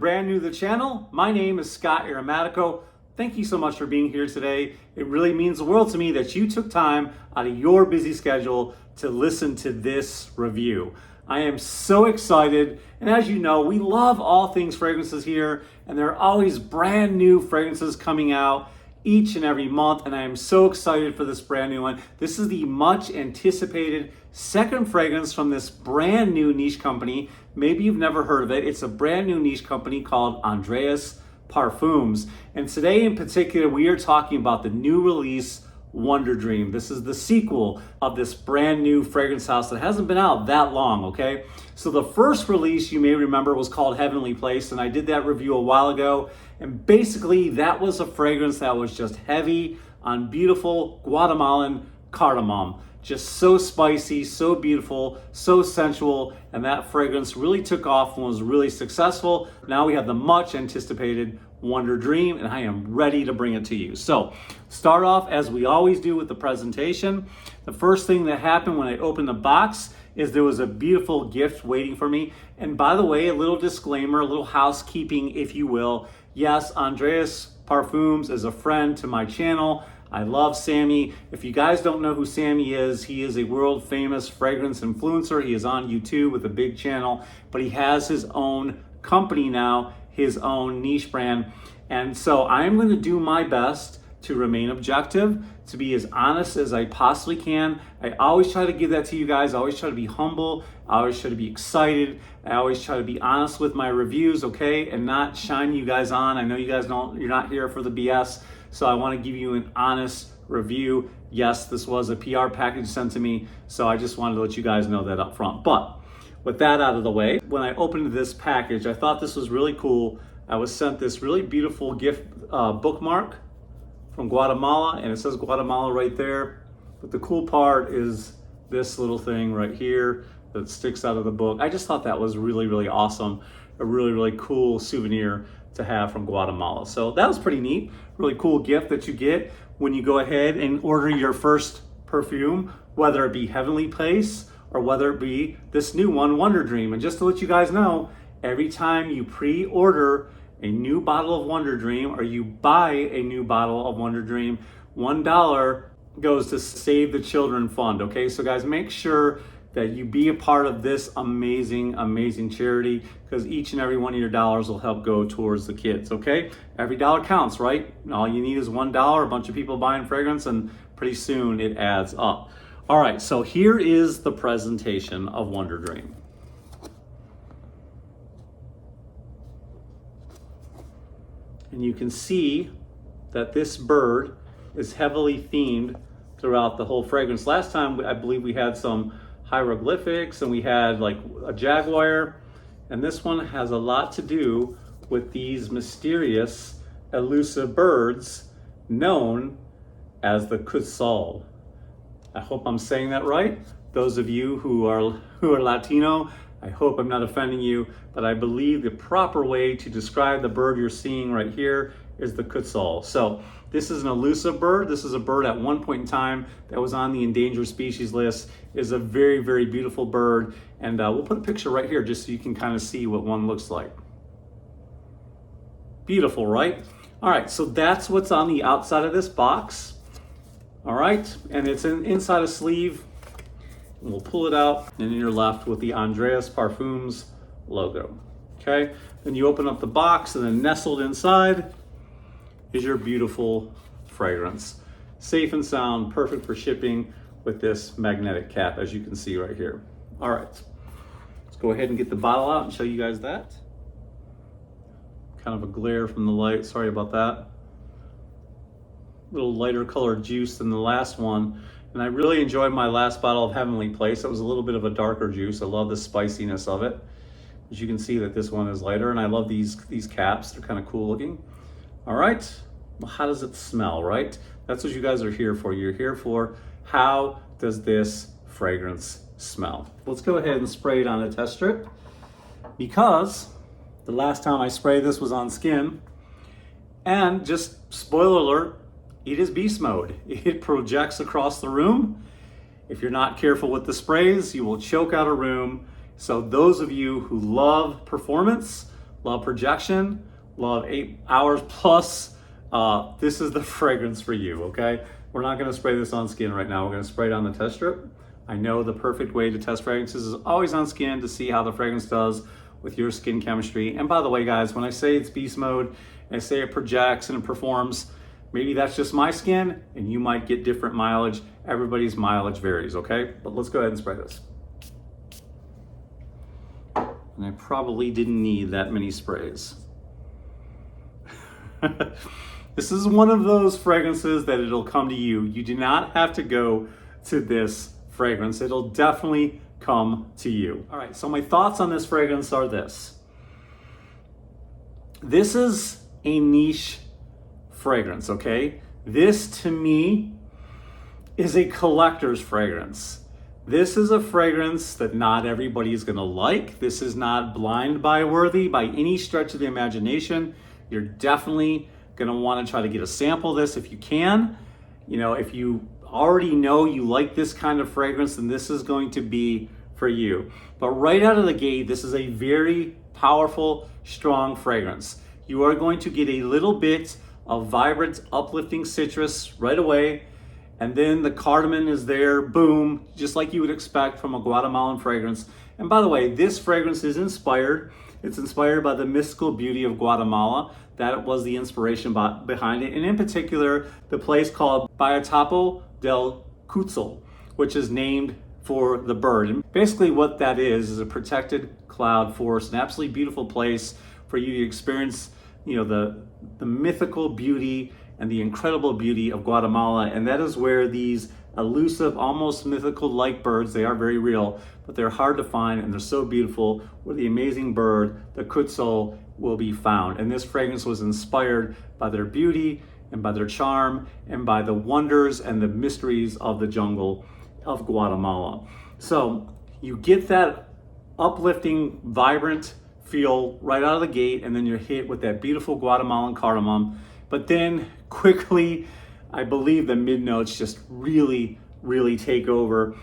brand new to the channel, my name is Scott Aromatico. Thank you so much for being here today. It really means the world to me that you took time out of your busy schedule to listen to this review. I am so excited, and as you know, we love all things fragrances here, and there are always brand new fragrances coming out each and every month, and I am so excited for this brand new one. This is the much anticipated second fragrance from this brand new niche company. Maybe you've never heard of it. It's a brand new niche company called Andraus Parfums. And today in particular, we are talking about the new release, Wonder Dream. This is the sequel of this brand new fragrance house that hasn't been out that long, okay? So the first release, you may remember, was called Heavenly Place, and I did that review a while ago. And basically, that was a fragrance that was just heavy on beautiful Guatemalan cardamom. Just so spicy, so beautiful, so sensual, and that fragrance really took off and was really successful. Now we have the much anticipated Wonder Dream, and I am ready to bring it to you. So, start off as we always do with the presentation. The first thing that happened when I opened the box is there was a beautiful gift waiting for me. And by the way, a little disclaimer, a little housekeeping, if you will. Yes, Andraus Parfums is a friend to my channel. I love Sammy. If you guys don't know who Sammy is, he is a world famous fragrance influencer. He is on YouTube with a big channel, but he has his own company now, his own niche brand. And so I'm going to do my best to remain objective, to be as honest as I possibly can. I always try to give that to you guys. I always try to be humble. I always try to be excited. I always try to be honest with my reviews, okay? And not shine you guys on. I know you guys you're not here for the BS. So I want to give you an honest review. Yes, this was a PR package sent to me, so I just wanted to let you guys know that up front. But with that out of the way, when I opened this package, I thought this was really cool. I was sent this really beautiful gift bookmark from Guatemala, and it says Guatemala right there. But the cool part is this little thing right here that sticks out of the book. I just thought that was really, really awesome. A really, really cool souvenir to have from Guatemala. So that was pretty neat. Really cool gift that you get when you go ahead and order your first perfume, whether it be Heavenly Place or whether it be this new one, Wonder Dream. And just to let you guys know, every time you pre-order a new bottle of Wonder Dream or you buy a new bottle of Wonder Dream, $1 goes to Save the Children Fund, okay? So guys, make sure that you be a part of this amazing, amazing charity, because each and every one of your dollars will help go towards the kids, okay? Every dollar counts, right? All you need is $1, a bunch of people buying fragrance, and pretty soon it adds up. All right, so here is the presentation of Wonder Dream. And you can see that this bird is heavily themed throughout the whole fragrance. Last time, I believe we had some hieroglyphics and we had like a jaguar, and this one has a lot to do with these mysterious elusive birds known as the Quetzal. I hope I'm saying that right. Those of you who are Latino, I hope I'm not offending you, but I believe the proper way to describe the bird you're seeing right here is the Quetzal. So this is an elusive bird. This is a bird at one point in time that was on the endangered species list. It is a very, very beautiful bird. And we'll put a picture right here just so you can kind of see what one looks like. Beautiful, right? All right, so that's what's on the outside of this box. All right, and it's inside a sleeve. And we'll pull it out, and then you're left with the Andraus Parfums logo, okay? Then you open up the box, and then nestled inside is your beautiful fragrance. Safe and sound, perfect for shipping with this magnetic cap, as you can see right here. All right, let's go ahead and get the bottle out and show you guys that. Kind of a glare from the light, sorry about that. A little lighter colored juice than the last one. And I really enjoyed my last bottle of Heavenly Place. It was a little bit of a darker juice. I love the spiciness of it. As you can see that this one is lighter, and I love these caps. They're kind of cool looking. All right, well, how does it smell, right? That's what you guys are here for. You're here for, how does this fragrance smell? Let's go ahead and spray it on a test strip, because the last time I sprayed this was on skin, and just spoiler alert, it is beast mode. It projects across the room. If you're not careful with the sprays, you will choke out a room. So those of you who love performance, love projection, love 8 hours plus, this is the fragrance for you, okay? We're not gonna spray this on skin right now. We're gonna spray it on the test strip. I know the perfect way to test fragrances is always on skin to see how the fragrance does with your skin chemistry. And by the way, guys, when I say it's beast mode, and I say it projects and it performs, maybe that's just my skin and you might get different mileage. Everybody's mileage varies, okay? But let's go ahead and spray this. And I probably didn't need that many sprays. This is one of those fragrances that it'll come to you. You do not have to go to this fragrance. It'll definitely come to you. All right, so my thoughts on this fragrance are this. This is a niche fragrance, okay? This to me is a collector's fragrance. This is a fragrance that not everybody's gonna like. This is not blind buy worthy by any stretch of the imagination. You're definitely gonna wanna try to get a sample of this if you can. You know, if you already know you like this kind of fragrance, then this is going to be for you. But right out of the gate, this is a very powerful, strong fragrance. You are going to get a little bit of vibrant, uplifting citrus right away. And then the cardamom is there, boom, just like you would expect from a Guatemalan fragrance. And by the way, this fragrance is inspired. It's inspired by the mystical beauty of Guatemala. That was the inspiration behind it. And in particular, the place called Bayatapo del Quetzal, which is named for the bird. And basically what that is a protected cloud forest, an absolutely beautiful place for you to experience, you know, the mythical beauty and the incredible beauty of Guatemala. And that is where these elusive, almost mythical-like birds, they are very real, but they're hard to find and they're so beautiful, where the amazing bird, the Quetzal, will be found. And this fragrance was inspired by their beauty and by their charm and by the wonders and the mysteries of the jungle of Guatemala. So you get that uplifting, vibrant feel right out of the gate, and then you're hit with that beautiful Guatemalan cardamom. But then quickly, I believe the mid notes just really take over.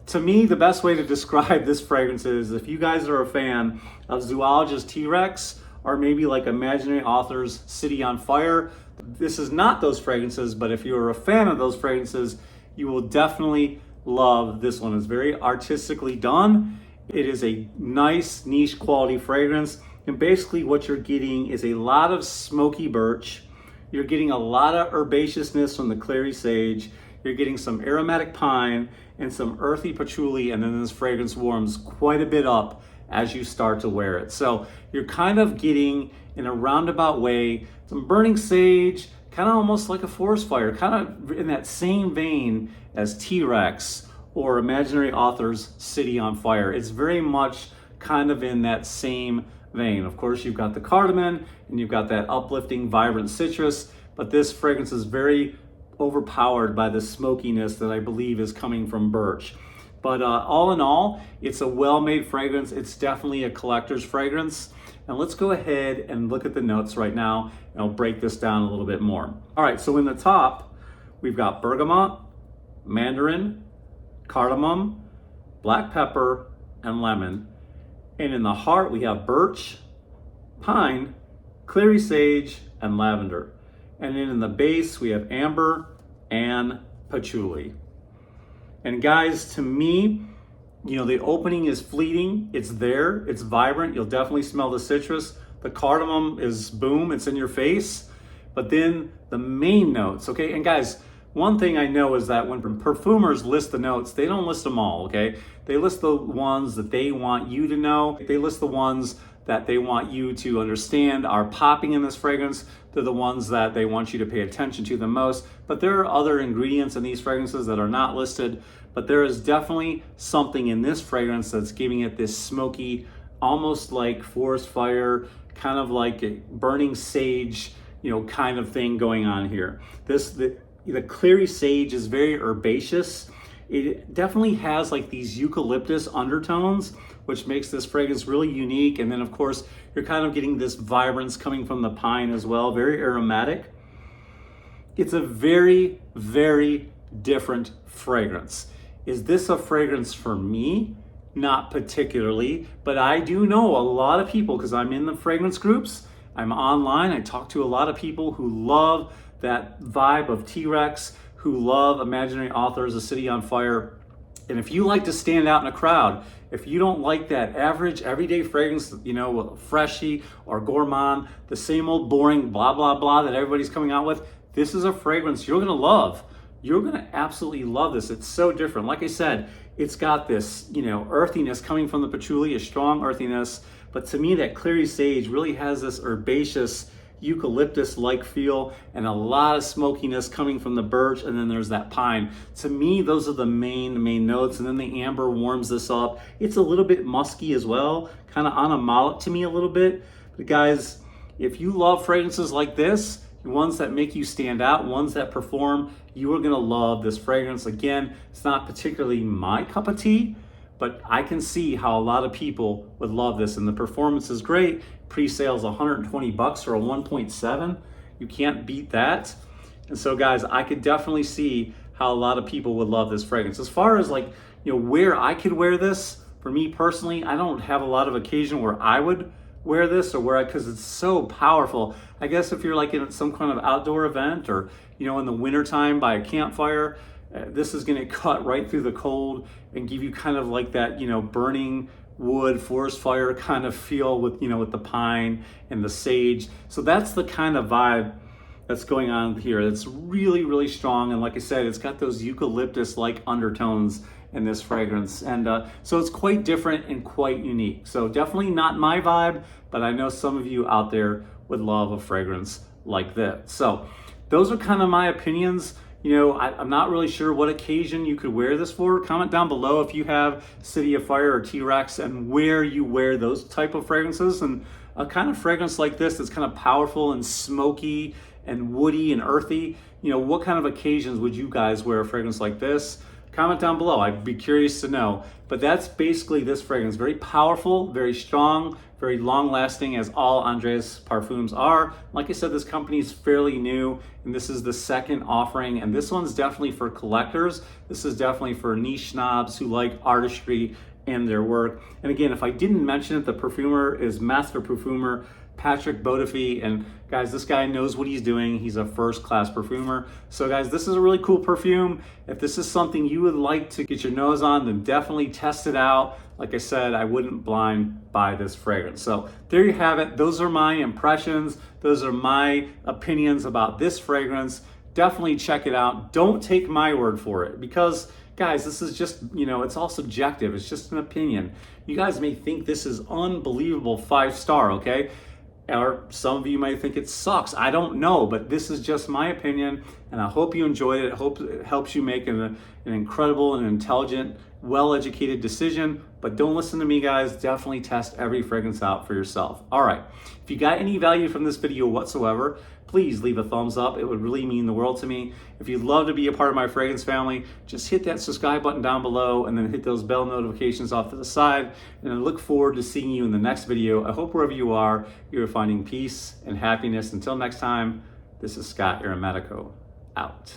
To me, the best way to describe this fragrance is, if you guys are a fan of Zoologist's T-Rex, or maybe like Imaginary Author's City on Fire, this is not those fragrances, but if you're a fan of those fragrances, you will definitely love this one. It's very artistically done. It is a nice niche quality fragrance. And basically what you're getting is a lot of smoky birch. You're getting a lot of herbaceousness from the clary sage. You're getting some aromatic pine and some earthy patchouli, and then this fragrance warms quite a bit up as you start to wear it. So you're kind of getting, in a roundabout way, some burning sage, kind of almost like a forest fire, kind of in that same vein as T-Rex or Imaginary Author's City on Fire. It's very much kind of in that same vein. Of course, you've got the cardamom and you've got that uplifting, vibrant citrus, but this fragrance is very overpowered by the smokiness that I believe is coming from birch. But all in all, it's a well-made fragrance. It's definitely a collector's fragrance. And let's go ahead and look at the notes right now, and I'll break this down a little bit more. All right, so in the top, we've got bergamot, mandarin, cardamom, black pepper, and lemon. And in the heart, we have birch, pine, clary sage, and lavender. And then in the base, we have amber and patchouli. And guys, to me, you know, the opening is fleeting. It's there, it's vibrant. You'll definitely smell the citrus. The cardamom is boom, it's in your face. But then the main notes, okay? And guys, one thing I know is that when perfumers list the notes, they don't list them all, okay? They list the ones that they want you to know. They list the ones that they want you to understand are popping in this fragrance. They're the ones that they want you to pay attention to the most. But there are other ingredients in these fragrances that are not listed. But there is definitely something in this fragrance that's giving it this smoky, almost like forest fire, kind of like a burning sage, you know, kind of thing going on here. The clary sage is very herbaceous. It definitely has like these eucalyptus undertones, which makes this fragrance really unique. And then of course, you're kind of getting this vibrance coming from the pine as well, very aromatic. It's a very, very different fragrance. Is this a fragrance for me? Not particularly, but I do know a lot of people because I'm in the fragrance groups. I'm online. I talk to a lot of people who love that vibe of T-Rex, who love Imaginary Authors, A City on Fire. And if you like to stand out in a crowd, if you don't like that average everyday fragrance, you know, freshie or gourmand, the same old boring blah, blah, blah that everybody's coming out with, this is a fragrance you're gonna love. You're gonna absolutely love this. It's so different. Like I said, it's got this, you know, earthiness coming from the patchouli, a strong earthiness. But to me, that clary sage really has this herbaceous, eucalyptus-like feel and a lot of smokiness coming from the birch, and then there's that pine. To me, those are the main notes, and then the amber warms this up. It's a little bit musky as well, kind of animalic to me a little bit. But guys, if you love fragrances like this, ones that make you stand out, ones that perform, you are gonna love this fragrance. Again, it's not particularly my cup of tea, but I can see how a lot of people would love this, and the performance is great. Pre-sale's $120 for a 1.7. You can't beat that. And so guys, I could definitely see how a lot of people would love this fragrance. As far as like, you know, where I could wear this, for me personally, I don't have a lot of occasion where I would wear this or because it's so powerful. I guess if you're like in some kind of outdoor event or, you know, in the wintertime by a campfire, this is gonna cut right through the cold and give you kind of like that, you know, burning wood, forest fire kind of feel with, you know, with the pine and the sage. So that's the kind of vibe that's going on here. It's really, really strong. And like I said, it's got those eucalyptus-like undertones in this fragrance. And so it's quite different and quite unique. So definitely not my vibe, but I know some of you out there would love a fragrance like this. So those are kind of my opinions. You know, I'm not really sure what occasion you could wear this for. Comment down below if you have City of Fire or T-Rex and where you wear those type of fragrances. And a kind of fragrance like this that's kind of powerful and smoky and woody and earthy, you know, what kind of occasions would you guys wear a fragrance like this? Comment down below. I'd be curious to know. But that's basically this fragrance. Very powerful, very strong, very long lasting, as all Andraus Parfums are. Like I said, this company is fairly new, and this is the second offering, and this one's definitely for collectors. This is definitely for niche snobs who like artistry and their work. And again, if I didn't mention it, the perfumer is Master Perfumer Patrick Bodefy, and guys, this guy knows what he's doing. He's a first-class perfumer. So guys, this is a really cool perfume. If this is something you would like to get your nose on, then definitely test it out. Like I said, I wouldn't blind buy this fragrance. So there you have it. Those are my impressions. Those are my opinions about this fragrance. Definitely check it out. Don't take my word for it, because guys, this is just, you know, it's all subjective. It's just an opinion. You guys may think this is unbelievable 5-star, okay? Or some of you might think it sucks. I don't know, but this is just my opinion, and I hope you enjoyed it. I hope it helps you make an incredible and intelligent, well-educated decision. But don't listen to me, guys. Definitely test every fragrance out for yourself. All right, if you got any value from this video whatsoever, please leave a thumbs up. It would really mean the world to me. If you'd love to be a part of my fragrance family, just hit that subscribe button down below and then hit those bell notifications off to the side. And I look forward to seeing you in the next video. I hope wherever you are, you're finding peace and happiness. Until next time, this is Scott Aromatico, out.